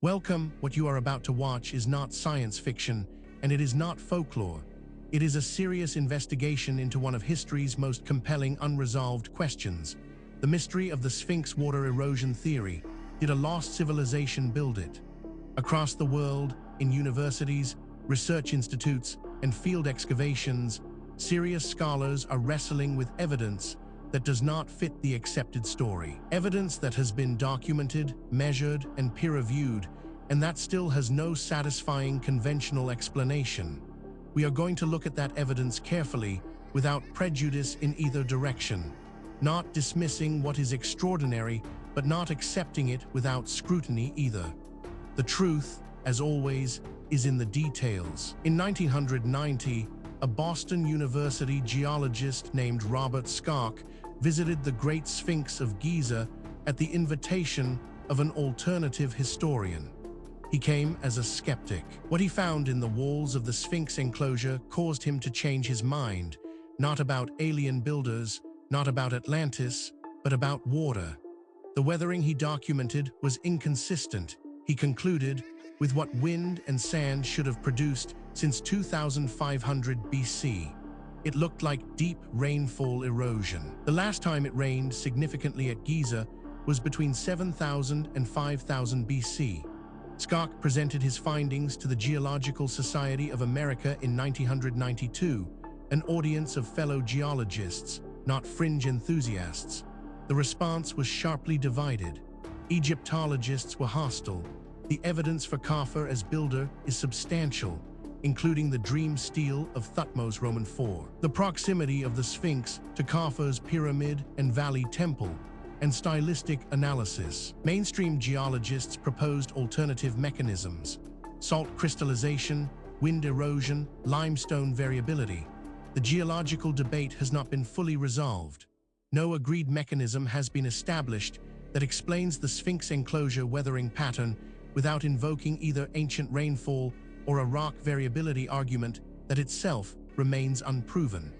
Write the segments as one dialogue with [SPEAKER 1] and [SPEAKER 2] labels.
[SPEAKER 1] Welcome. What you are about to watch is not science fiction, and it is not folklore. It is a serious investigation into one of history's most compelling unresolved questions, the mystery of the Sphinx Water Erosion Theory. Did a lost civilization build it? Across the world, in universities, research institutes, and field excavations, serious scholars are wrestling with evidence that does not fit the accepted story. Evidence that has been documented, measured, and peer-reviewed, and that still has no satisfying conventional explanation. We are going to look at that evidence carefully, without prejudice in either direction, not dismissing what is extraordinary, but not accepting it without scrutiny either. The truth, as always, is in the details. In 1990, a Boston University geologist named Robert Schoch visited the Great Sphinx of Giza at the invitation of an alternative historian. He came as a skeptic. What he found in the walls of the Sphinx enclosure caused him to change his mind, not about alien builders, not about Atlantis, but about water. The weathering he documented was inconsistent, he concluded, with what wind and sand should have produced since 2500 BC. It looked like deep rainfall erosion. The last time it rained significantly at Giza was between 7000 and 5000 BC. Schoch presented his findings to the Geological Society of America in 1992, an audience of fellow geologists, not fringe enthusiasts. The response was sharply divided. Egyptologists were hostile. The evidence for Khafre as builder is substantial, including the dream stele of Thutmose Roman IV, the proximity of the Sphinx to Khafre's pyramid and valley temple, and stylistic analysis. Mainstream geologists proposed alternative mechanisms: salt crystallization, wind erosion, limestone variability. The geological debate has not been fully resolved. No agreed mechanism has been established that explains the Sphinx enclosure weathering pattern without invoking either ancient rainfall or a rock variability argument that itself remains unproven.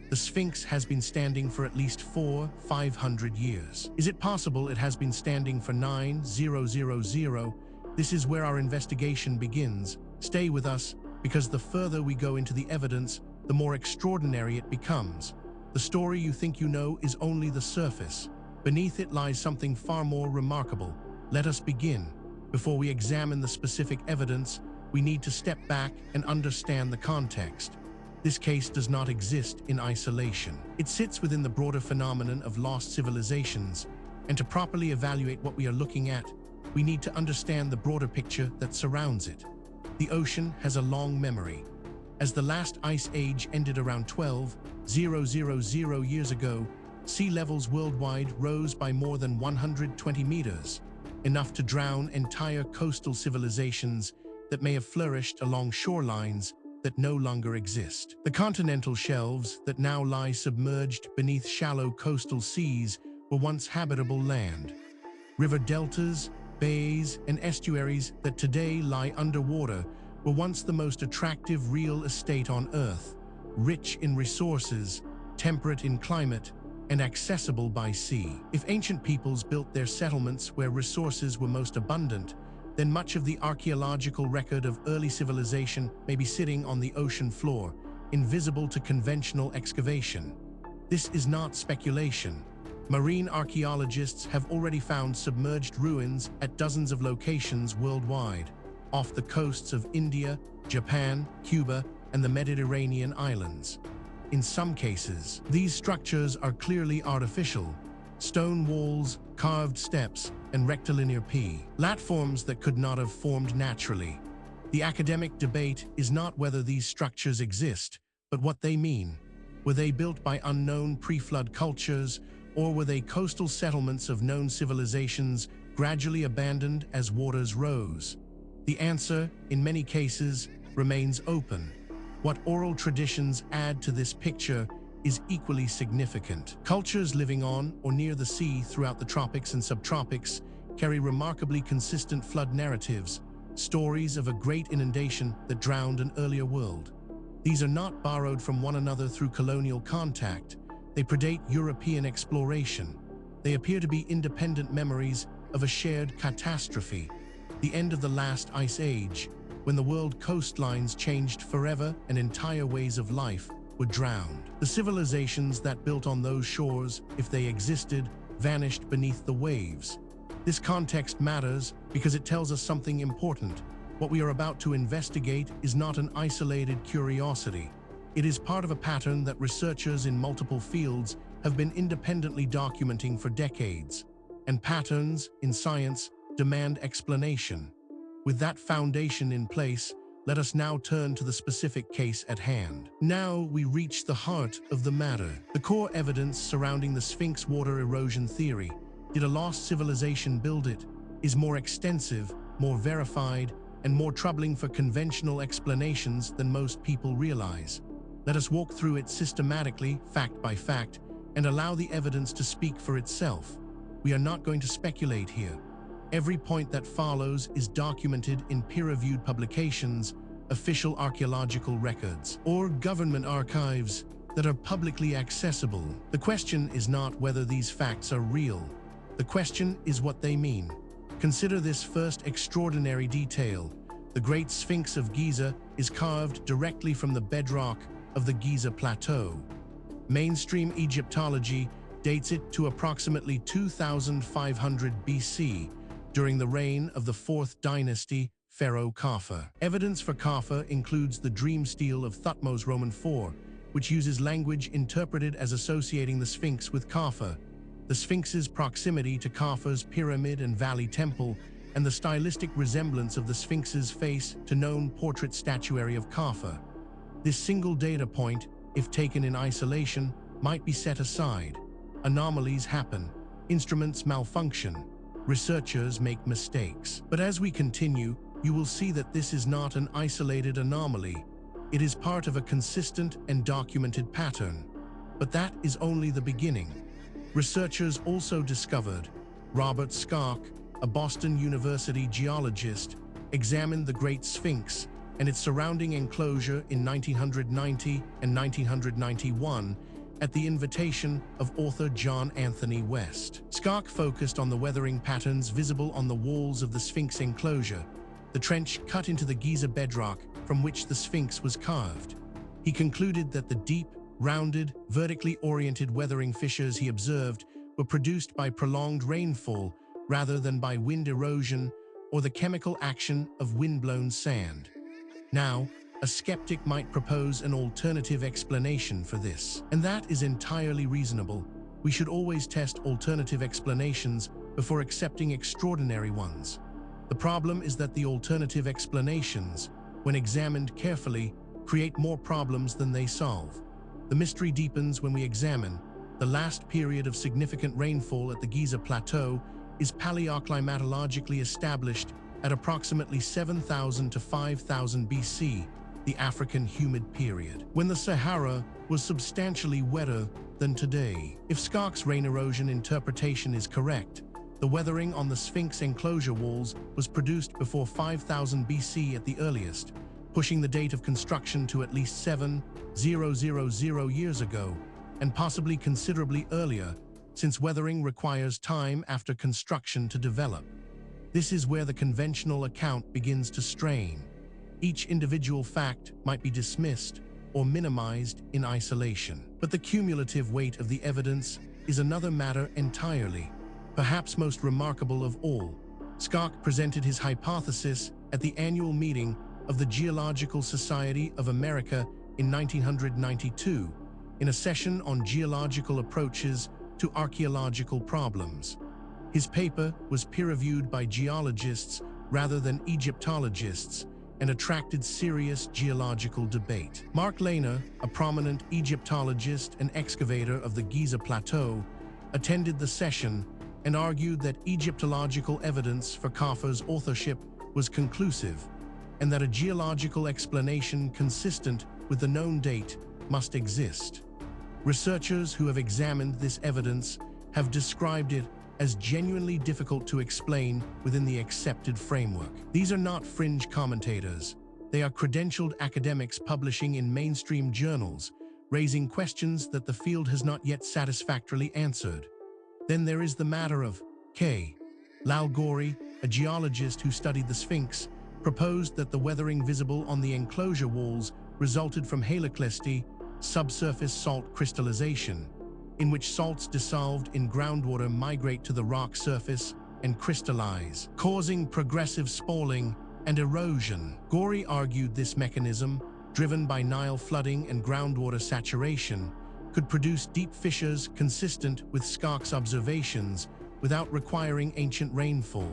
[SPEAKER 1] The Sphinx has been standing for at least 500 years. Is it possible it has been standing for 9000? This is where our investigation begins. Stay with us, because the further we go into the evidence, the more extraordinary it becomes. The story you think you know is only the surface. Beneath it lies something far more remarkable. Let us begin. Before we examine the specific evidence, we need to step back and understand the context. This case does not exist in isolation. It sits within the broader phenomenon of lost civilizations, and to properly evaluate what we are looking at, we need to understand the broader picture that surrounds it. The ocean has a long memory. As the last ice age ended around 12,000 years ago, sea levels worldwide rose by more than 120 meters, enough to drown entire coastal civilizations that may have flourished along shorelines that no longer exist. The continental shelves that now lie submerged beneath shallow coastal seas were once habitable land. River deltas, bays, and estuaries that today lie underwater were once the most attractive real estate on Earth, rich in resources, temperate in climate, and accessible by sea. If ancient peoples built their settlements where resources were most abundant, then much of the archaeological record of early civilization may be sitting on the ocean floor, invisible to conventional excavation. This is not speculation. Marine archaeologists have already found submerged ruins at dozens of locations worldwide, off the coasts of India, Japan, Cuba, and the Mediterranean islands. In some cases, these structures are clearly artificial: stone walls, carved steps, and rectilinear platforms that could not have formed naturally. The academic debate is not whether these structures exist, but what they mean. Were they built by unknown pre-flood cultures, or were they coastal settlements of known civilizations gradually abandoned as waters rose? The answer, in many cases, remains open. What oral traditions add to this picture is equally significant. Cultures living on or near the sea throughout the tropics and subtropics carry remarkably consistent flood narratives, stories of a great inundation that drowned an earlier world. These are not borrowed from one another through colonial contact. They predate European exploration. They appear to be independent memories of a shared catastrophe. the end of the last ice age, when the world coastlines changed forever and entire ways of life were drowned. The civilizations that built on those shores, if they existed, vanished beneath the waves. This context matters because it tells us something important. What we are about to investigate is not an isolated curiosity. It is part of a pattern that researchers in multiple fields have been independently documenting for decades. And patterns, in science, demand explanation. With that foundation in place, let us now turn to the specific case at hand. Now we reach the heart of the matter. The core evidence surrounding the Sphinx Water Erosion Theory, did a lost civilization build it, is more extensive, more verified, and more troubling for conventional explanations than most people realize. Let us walk through it systematically, fact by fact, and allow the evidence to speak for itself. We are not going to speculate here. Every point that follows is documented in peer-reviewed publications, official archaeological records, or government archives that are publicly accessible. The question is not whether these facts are real. The question is what they mean. Consider this first extraordinary detail. The Great Sphinx of Giza is carved directly from the bedrock of the Giza Plateau. Mainstream Egyptology dates it to approximately 2500 BC, during the reign of the 4th dynasty, Pharaoh Khafre. Evidence for Khafre includes the dream stele of Thutmose Roman IV, which uses language interpreted as associating the Sphinx with Khafre, the Sphinx's proximity to Khafre's pyramid and valley temple, and the stylistic resemblance of the Sphinx's face to known portrait statuary of Khafre. This single data point, if taken in isolation, might be set aside. Anomalies happen, instruments malfunction, researchers make mistakes. But as we continue, you will see that this is not an isolated anomaly. It is part of a consistent and documented pattern. But that is only the beginning. Researchers also discovered Robert Schoch, a Boston University geologist, examined the Great Sphinx and its surrounding enclosure in 1990 and 1991 at the invitation of author John Anthony West. Schoch focused on the weathering patterns visible on the walls of the Sphinx enclosure, the trench cut into the Giza bedrock from which the Sphinx was carved. He concluded that the deep, rounded, vertically oriented weathering fissures he observed were produced by prolonged rainfall rather than by wind erosion or the chemical action of wind-blown sand. Now, a skeptic might propose an alternative explanation for this, and that is entirely reasonable. We should always test alternative explanations before accepting extraordinary ones. The problem is that the alternative explanations, when examined carefully, create more problems than they solve. The mystery deepens when we examine the last period of significant rainfall at the Giza Plateau is paleoclimatologically established at approximately 7,000 to 5,000 BC, the African humid period, when the Sahara was substantially wetter than today. If Schoch's rain erosion interpretation is correct, the weathering on the Sphinx enclosure walls was produced before 5,000 BC at the earliest, pushing the date of construction to at least 7,000 years ago, and possibly considerably earlier, since weathering requires time after construction to develop. This is where the conventional account begins to strain. Each individual fact might be dismissed or minimized in isolation. But the cumulative weight of the evidence is another matter entirely. Perhaps most remarkable of all, Schoch presented his hypothesis at the annual meeting of the Geological Society of America in 1992, in a session on geological approaches to archaeological problems. His paper was peer-reviewed by geologists rather than Egyptologists and attracted serious geological debate. Mark Lehner, a prominent Egyptologist and excavator of the Giza Plateau, attended the session and argued that Egyptological evidence for Khafre's authorship was conclusive, and that a geological explanation consistent with the known date must exist. Researchers who have examined this evidence have described it as genuinely difficult to explain within the accepted framework. These are not fringe commentators. They are credentialed academics publishing in mainstream journals, raising questions that the field has not yet satisfactorily answered. Then there is the matter of K. Lal Ghauri, a geologist who studied the Sphinx, proposed that the weathering visible on the enclosure walls resulted from haloclesty, subsurface salt crystallization, in which salts dissolved in groundwater migrate to the rock surface and crystallize, causing progressive spalling and erosion. Gorey argued this mechanism, driven by Nile flooding and groundwater saturation, could produce deep fissures consistent with Schoch's observations without requiring ancient rainfall.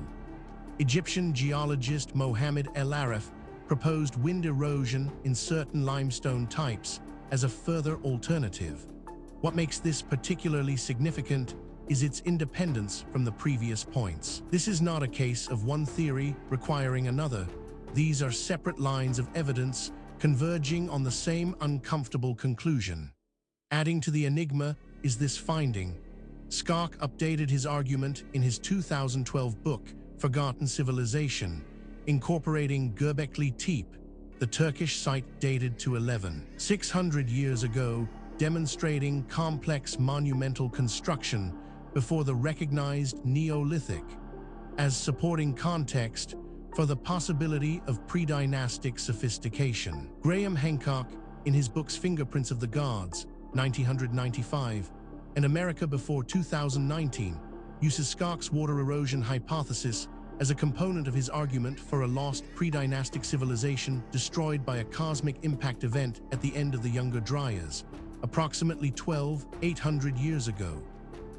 [SPEAKER 1] Egyptian geologist Mohammed El Arif proposed wind erosion in certain limestone types as a further alternative. What makes this particularly significant is its independence from the previous points. This is not a case of one theory requiring another. These are separate lines of evidence converging on the same uncomfortable conclusion. Adding to the enigma is this finding. Schoch updated his argument in his 2012 book, Forgotten Civilization, incorporating Göbekli Tepe, the Turkish site dated to 11,600 years ago, demonstrating complex monumental construction before the recognized Neolithic, as supporting context for the possibility of pre-dynastic sophistication. Graham Hancock, in his books Fingerprints of the Gods, 1995, and America Before 2019, uses Schoch's water erosion hypothesis as a component of his argument for a lost pre-dynastic civilization destroyed by a cosmic impact event at the end of the Younger Dryas, approximately 12,800 years ago.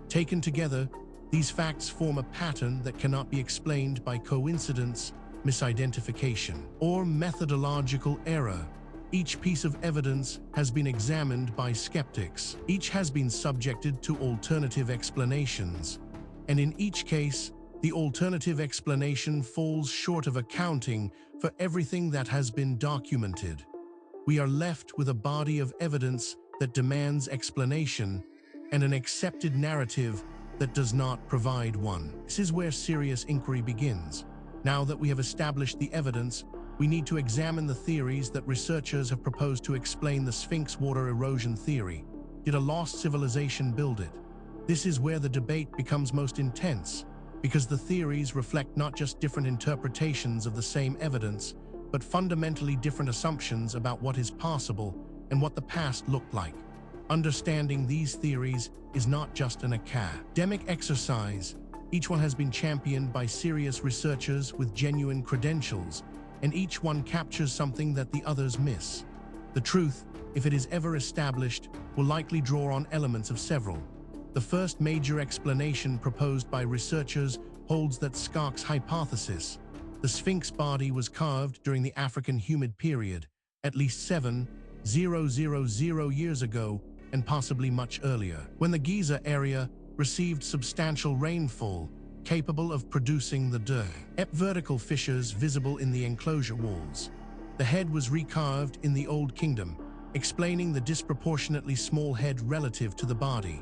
[SPEAKER 1] Taken together, these facts form a pattern that cannot be explained by coincidence, misidentification, or methodological error. Each piece of evidence has been examined by skeptics. Each has been subjected to alternative explanations. And in each case, the alternative explanation falls short of accounting for everything that has been documented. We are left with a body of evidence that demands explanation and an accepted narrative that does not provide one. This is where serious inquiry begins. Now that we have established the evidence, we need to examine the theories that researchers have proposed to explain the Sphinx Water Erosion Theory. Did a lost civilization build it? This is where the debate becomes most intense, because the theories reflect not just different interpretations of the same evidence, but fundamentally different assumptions about what is possible and what the past looked like. Understanding these theories is not just an academic exercise. Each one has been championed by serious researchers with genuine credentials, and each one captures something that the others miss. The truth, if it is ever established, will likely draw on elements of several. The first major explanation proposed by researchers holds that Schoch's hypothesis, the Sphinx body was carved during the African humid period, at least 7,000 years ago, and possibly much earlier, when the Giza area received substantial rainfall, capable of producing the vertical fissures visible in the enclosure walls. The head was recarved in the Old Kingdom, explaining the disproportionately small head relative to the body.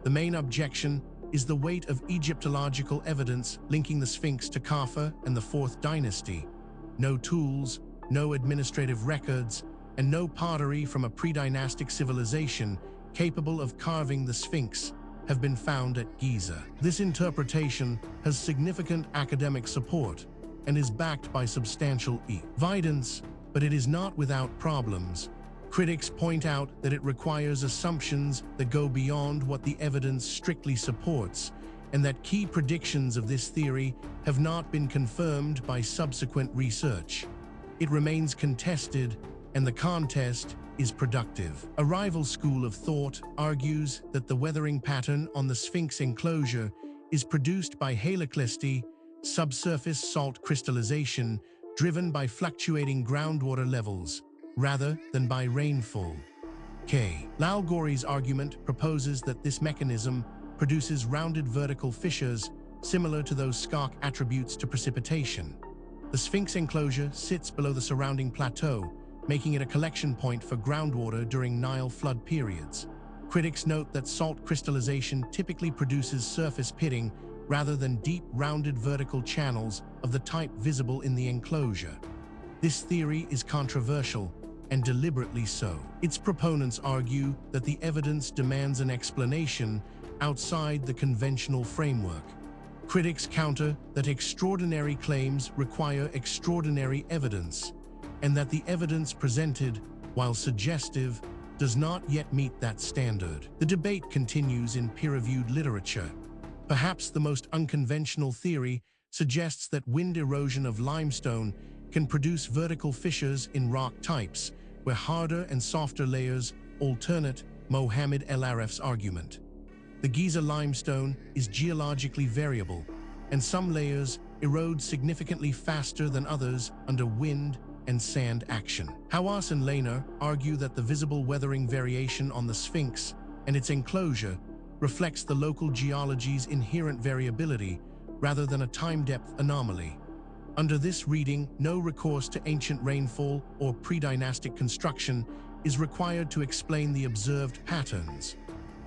[SPEAKER 1] The main objection is the weight of Egyptological evidence linking the Sphinx to Khafre and the 4th dynasty. No tools, no administrative records, and no pottery from a pre-dynastic civilization capable of carving the Sphinx have been found at Giza. This interpretation has significant academic support and is backed by substantial evidence, but it is not without problems. Critics point out that it requires assumptions that go beyond what the evidence strictly supports, and that key predictions of this theory have not been confirmed by subsequent research. It remains contested, and the contest is productive. A rival school of thought argues that the weathering pattern on the Sphinx enclosure is produced by haloclesty, subsurface salt crystallization driven by fluctuating groundwater levels, rather than by rainfall. Lal Gorey's argument proposes that this mechanism produces rounded vertical fissures similar to those Schoch attributes to precipitation. The Sphinx enclosure sits below the surrounding plateau, making it a collection point for groundwater during Nile flood periods. Critics note that salt crystallization typically produces surface pitting rather than deep, rounded vertical channels of the type visible in the enclosure. This theory is controversial, and deliberately so. Its proponents argue that the evidence demands an explanation outside the conventional framework. Critics counter that extraordinary claims require extraordinary evidence, and that the evidence presented, while suggestive, does not yet meet that standard. The debate continues in peer-reviewed literature. Perhaps the most unconventional theory suggests that wind erosion of limestone can produce vertical fissures in rock types, where harder and softer layers alternate. Mohammed El Arif's argument. The Giza limestone is geologically variable, and some layers erode significantly faster than others under wind and sand action. Hawass and Lehner argue that the visible weathering variation on the Sphinx and its enclosure reflects the local geology's inherent variability rather than a time-depth anomaly. Under this reading, no recourse to ancient rainfall or pre-dynastic construction is required to explain the observed patterns.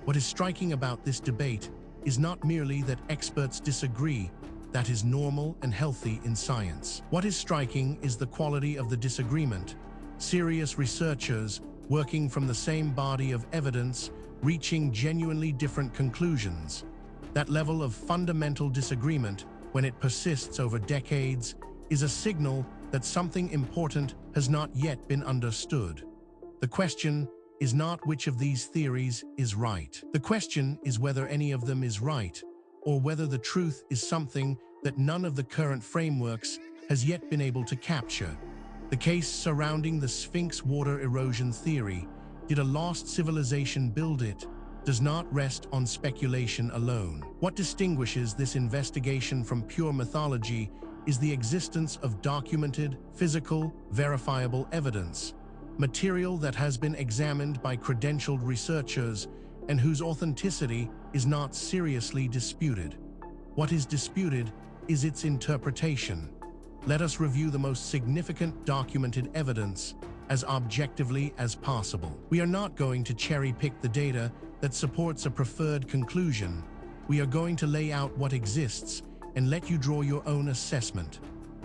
[SPEAKER 1] What is striking about this debate is not merely that experts disagree. That is normal and healthy in science. What is striking is the quality of the disagreement. Serious researchers, working from the same body of evidence, reaching genuinely different conclusions. That level of fundamental disagreement, when it persists over decades, is a signal that something important has not yet been understood. The question is not which of these theories is right. The question is whether any of them is right, or whether the truth is something that none of the current frameworks has yet been able to capture. The case surrounding the Sphinx Water Erosion Theory, did a lost civilization build it, does not rest on speculation alone. What distinguishes this investigation from pure mythology is the existence of documented, physical, verifiable evidence, material that has been examined by credentialed researchers and whose authenticity is not seriously disputed. What is disputed is its interpretation. Let us review the most significant documented evidence as objectively as possible. We are not going to cherry-pick the data that supports a preferred conclusion. We are going to lay out what exists and let you draw your own assessment.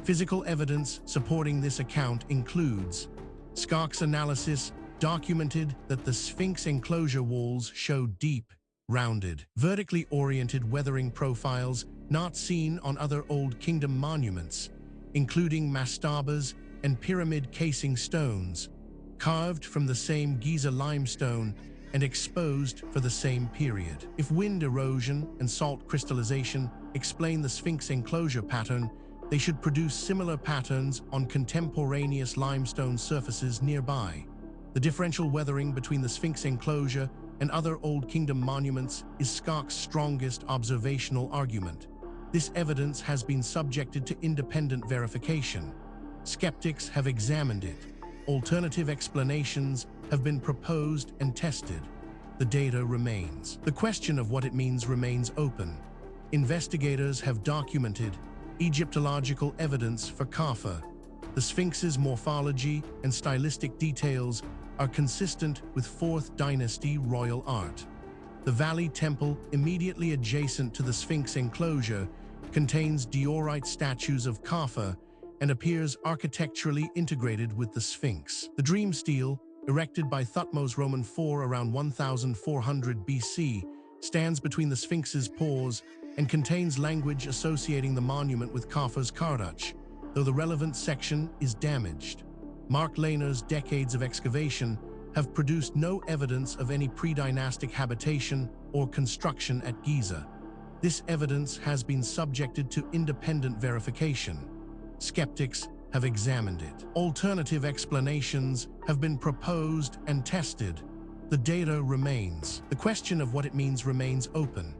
[SPEAKER 1] Physical evidence supporting this account includes Schoch's analysis documented that the Sphinx enclosure walls show deep, rounded, vertically oriented weathering profiles not seen on other Old Kingdom monuments, including mastabas and pyramid casing stones, carved from the same Giza limestone and exposed for the same period. If wind erosion and salt crystallization explain the Sphinx enclosure pattern, they should produce similar patterns on contemporaneous limestone surfaces nearby. The differential weathering between the Sphinx enclosure and other Old Kingdom monuments is Schoch's strongest observational argument. This evidence has been subjected to independent verification. Skeptics have examined it. Alternative explanations have been proposed and tested. The data remains. The question of what it means remains open. Investigators have documented Egyptological evidence for Khafre. The Sphinx's morphology and stylistic details are consistent with 4th Dynasty royal art. The Valley Temple, immediately adjacent to the Sphinx enclosure, contains diorite statues of Khafre and appears architecturally integrated with the Sphinx. The Dream Stele, erected by Thutmose Roman IV around 1400 BC, stands between the Sphinx's paws and contains language associating the monument with Khafre's Kardach, though the relevant section is damaged. Mark Lehner's decades of excavation have produced no evidence of any pre-dynastic habitation or construction at Giza. This evidence has been subjected to independent verification. Skeptics have examined it. Alternative explanations have been proposed and tested. The data remains. The question of what it means remains open.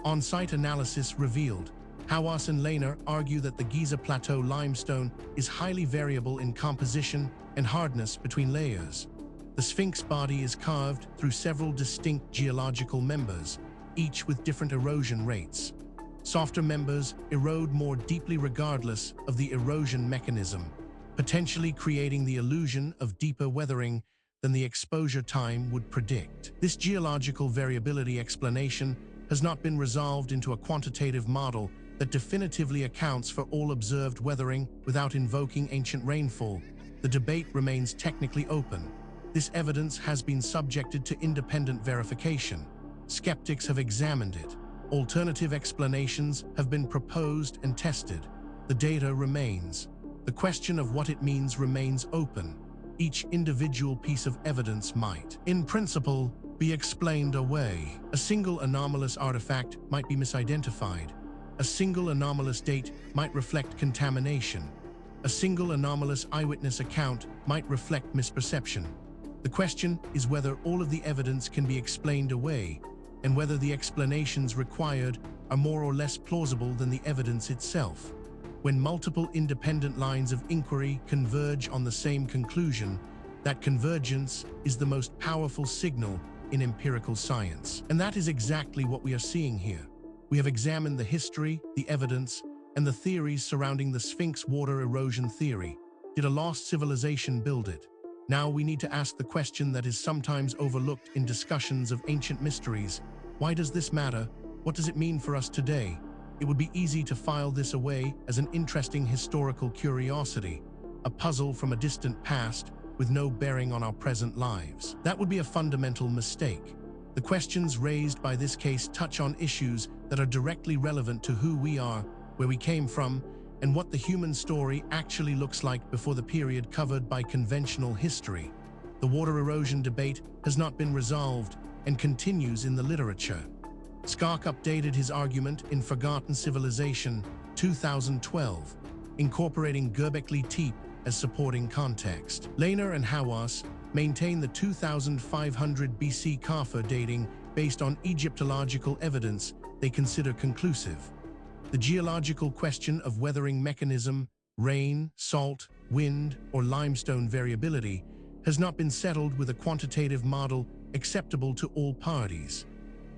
[SPEAKER 1] On-site analysis revealed. Hawass and Lehner argue that the Giza Plateau limestone is highly variable in composition and hardness between layers. The Sphinx body is carved through several distinct geological members, each with different erosion rates. Softer members erode more deeply regardless of the erosion mechanism, potentially creating the illusion of deeper weathering than the exposure time would predict. This geological variability explanation has not been resolved into a quantitative model that definitively accounts for all observed weathering without invoking ancient rainfall. The debate remains technically open. This evidence has been subjected to independent verification. Skeptics have examined it. Alternative explanations have been proposed and tested. The data remains. The question of what it means remains open. Each individual piece of evidence might, in principle, be explained away. A single anomalous artifact might be misidentified. A single anomalous date might reflect contamination. A single anomalous eyewitness account might reflect misperception. The question is whether all of the evidence can be explained away, and whether the explanations required are more or less plausible than the evidence itself. When multiple independent lines of inquiry converge on the same conclusion, that convergence is the most powerful signal in empirical science. And that is exactly what we are seeing here. We have examined the history, the evidence, and the theories surrounding the Sphinx Water Erosion Theory. Did a lost civilization build it? Now we need to ask the question that is sometimes overlooked in discussions of ancient mysteries. Why does this matter? What does it mean for us today? It would be easy to file this away as an interesting historical curiosity, a puzzle from a distant past with no bearing on our present lives. That would be a fundamental mistake. The questions raised by this case touch on issues that are directly relevant to who we are, where we came from, and what the human story actually looks like before the period covered by conventional history. The water erosion debate has not been resolved and continues in the literature. Schoch updated his argument in Forgotten Civilization, 2012, incorporating Göbekli Tepe as supporting context. Lehner and Hawass maintain the 2500 BC Khafre dating based on Egyptological evidence they consider conclusive. The geological question of weathering mechanism, rain, salt, wind, or limestone variability has not been settled with a quantitative model acceptable to all parties.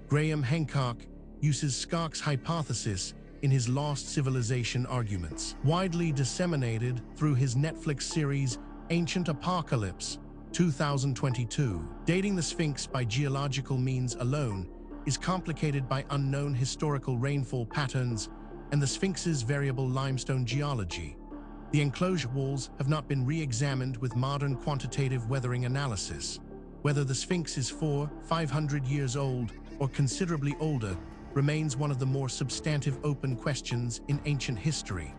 [SPEAKER 1] Graham Hancock uses Schoch's hypothesis in his Lost Civilization arguments, widely disseminated through his Netflix series Ancient Apocalypse, 2022. Dating the Sphinx by geological means alone is complicated by unknown historical rainfall patterns and the Sphinx's variable limestone geology. The enclosure walls have not been re-examined with modern quantitative weathering analysis. Whether the Sphinx is 400–500 years old or considerably older remains one of the more substantive open questions in ancient history.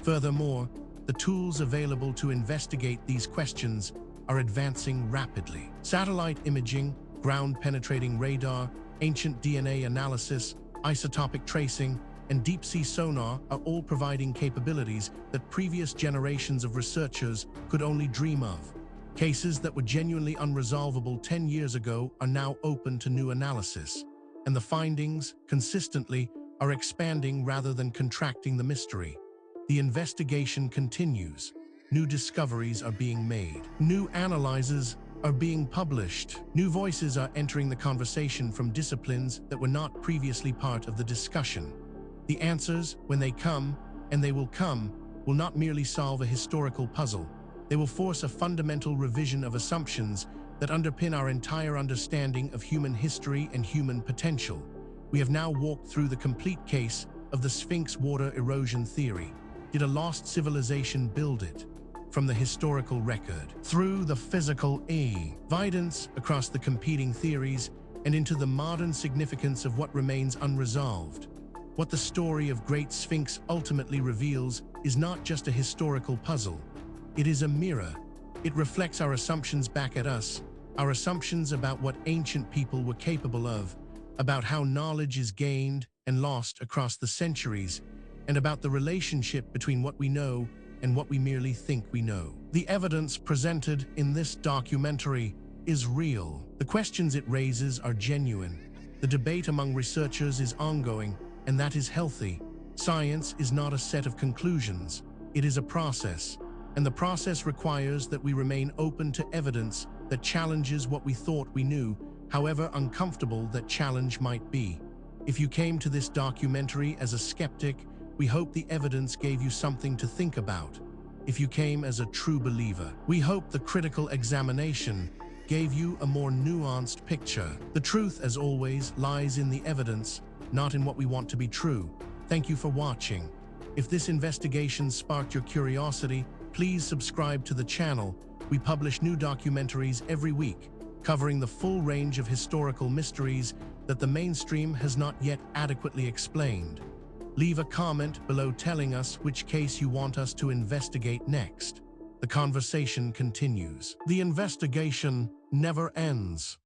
[SPEAKER 1] Furthermore, the tools available to investigate these questions are advancing rapidly. Satellite imaging, ground-penetrating radar, ancient DNA analysis, isotopic tracing, and deep-sea sonar are all providing capabilities that previous generations of researchers could only dream of. Cases that were genuinely unresolvable 10 years ago are now open to new analysis, and the findings, consistently, are expanding rather than contracting the mystery. The investigation continues. New discoveries are being made. New analyses are being published. New voices are entering the conversation from disciplines that were not previously part of the discussion. The answers, when they come, and they will come, will not merely solve a historical puzzle. They will force a fundamental revision of assumptions that underpin our entire understanding of human history and human potential. We have now walked through the complete case of the Sphinx Water Erosion Theory. Did a lost civilization build it? From the historical record, through the physical evidence across the competing theories, and into the modern significance of what remains unresolved. What the story of Great Sphinx ultimately reveals is not just a historical puzzle. It is a mirror. It reflects our assumptions back at us, our assumptions about what ancient people were capable of, about how knowledge is gained and lost across the centuries, and about the relationship between what we know and what we merely think we know. The evidence presented in this documentary is real. The questions it raises are genuine. The debate among researchers is ongoing, and that is healthy. Science is not a set of conclusions. It is a process, and the process requires that we remain open to evidence that challenges what we thought we knew, however uncomfortable that challenge might be. If you came to this documentary as a skeptic, we hope the evidence gave you something to think about. If you came as a true believer, we hope the critical examination gave you a more nuanced picture. The truth, as always, lies in the evidence, not in what we want to be true. Thank you for watching. If this investigation sparked your curiosity, please subscribe to the channel. We publish new documentaries every week, covering the full range of historical mysteries that the mainstream has not yet adequately explained. Leave a comment below telling us which case you want us to investigate next. The conversation continues. The investigation never ends.